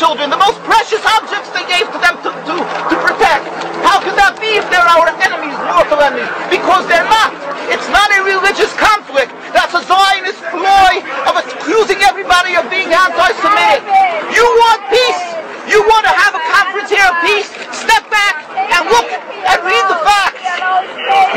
children, the most precious objects they gave to them to protect. How could that be if they're our enemies, mortal enemies? Because they're not. It's not a religious conflict. That's a Zionist ploy of accusing everybody of being anti-Semitic. You want peace? You want to have a conference here of peace? Step back and look and read the facts.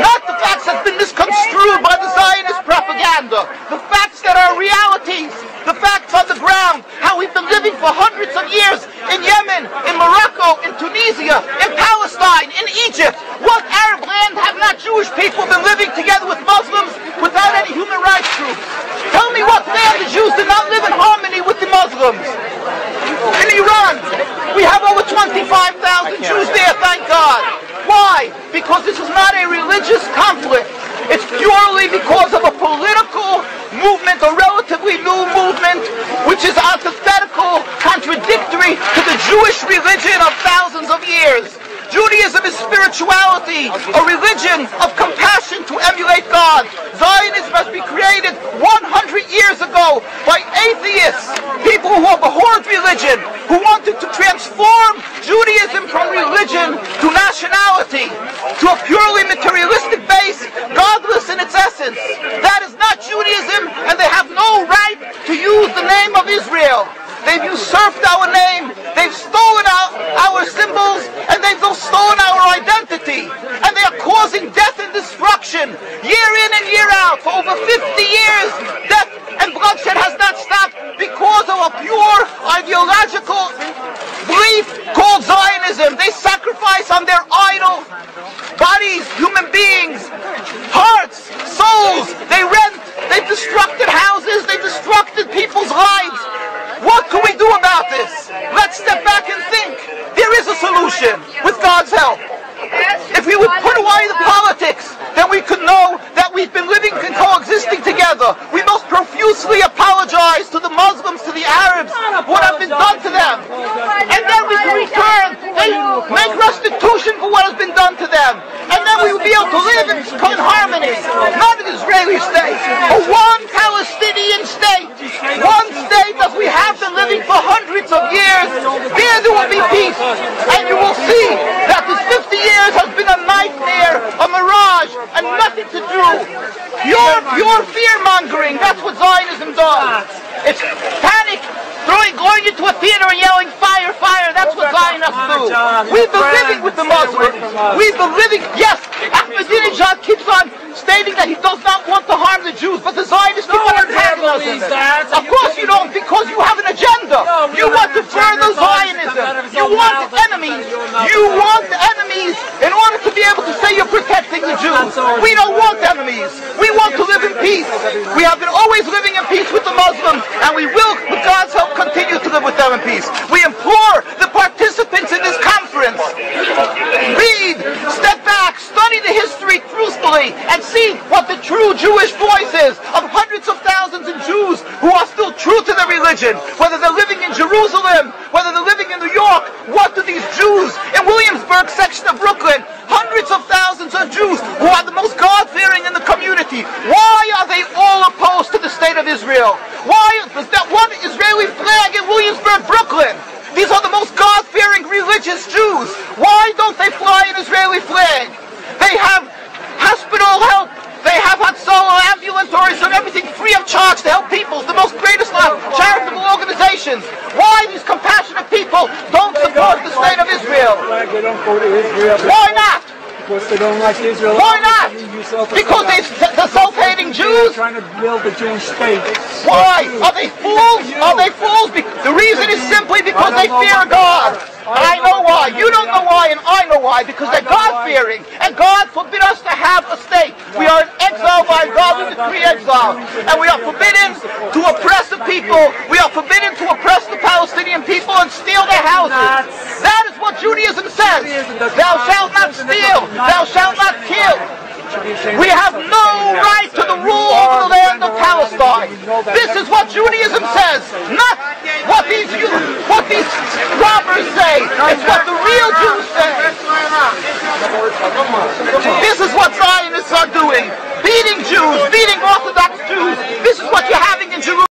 Not the facts that's been misconstrued by the Zionist propaganda. The facts that are realities. The facts on the ground. How we've been living for hundreds of years in Yemen, in Morocco, in Tunisia, in Palestine, in Egypt. What Arab land have not Jewish people been living together with Muslims without any human rights groups? Tell me what land the Jews did not live in harmony with the Muslims. In Iran, we have over 25,000 Jews there, thank God. Why? Because this is not a religious conflict. It's purely because of a political movement, a relatively new movement, which is antithetical, contradictory to the Jewish religion of thousands of years. Judaism is spirituality, a religion of compassion to emulate God. Zionism must be created 100 years ago by atheists, people who abhorred religion, who wanted to transform Judaism from religion to nationality, to a purely materialistic base, godless in its essence. That is not Judaism, and they have no right to use the name of Israel. They've usurped our name, they've stolen our symbols, and they've stolen our identity. And they are causing death and destruction, year in and year out. For over 50 years, death and bloodshed has not stopped because of a pure ideological belief called Zionism. They sacrifice on their idol bodies, human beings, hearts, souls. They rent, they've destructed houses, they've destructed people's lives. What can we do about this? Let's step back and think. There is a solution with God's help. If we would put away the politics, then we could know that we've been living and coexisting together. We most profusely apologize to the Muslims, to the Arabs, what has been done to them. And then we can return, they make restitution for what has been done to them. And then we will be able to live in harmony. Not an Israeli state, but one Palestinian state. One state as we have been living for hundreds of years. There will be peace. And you will see that this 50 years has been a nightmare, a mirage, and nothing to do. Pure fear-mongering, that's what Zionism does. It's panic, going into a theater and yelling, fire, fire, that's what Zionists do. We've been living with the Muslims. We've been living, yes, Ahmadinejad keeps on stating that he does not want to harm the Jews, but the Zionists keep on antagonizing them. Of course you don't, because you have an agenda. You want to further Zionism. You want enemies. You want enemies in order to be able to say you're protecting the Jews. We don't want enemies. We want to live in peace. We have been always living in peace with the Muslims, and we will, with God's help, continue to live with them in peace. We implore the participants in this conference, read, step back, study the history truthfully, and see what the true Jewish voice is of hundreds of thousands of Jews who are still true to their religion. Whether they're living in Jerusalem, whether they're living in New York, what do these Jews in Williamsburg section of Brooklyn, hundreds of thousands of Jews who are the most God-fearing in the community, why are they all opposed to the state of Israel? Why is that one Israeli flag in Williamsburg, Brooklyn? These are the most God-fearing religious Jews. Why don't they fly an Israeli flag? They have hospital help. They have Hatzalah, ambulatories, and everything free of charge to help people. The most greatest charitable organizations. Why these compassionate people don't support the state of Israel? They don't go to Israel. Why not? Because they don't like Israel. Why not? Because they're self-hating Jews? They're trying to build a Jewish state. Why? Are they fools? Are they fools? The reason is simply because they fear God. I know why. You don't know why, and I know why. Because they're God-fearing. And God forbid us to have a state. We are in exile by God. We decree exile. And we are forbidden to oppress the people. We are forbidden to oppress the Palestinian people and steal their houses. That is what Judaism says. Thou shalt not steal. Thou shalt not kill. We have no right to the rule over the land of Palestine. This is what Judaism says, not what these robbers say. It's what the real Jews say. This is what Zionists are doing. Beating Jews, beating Orthodox Jews.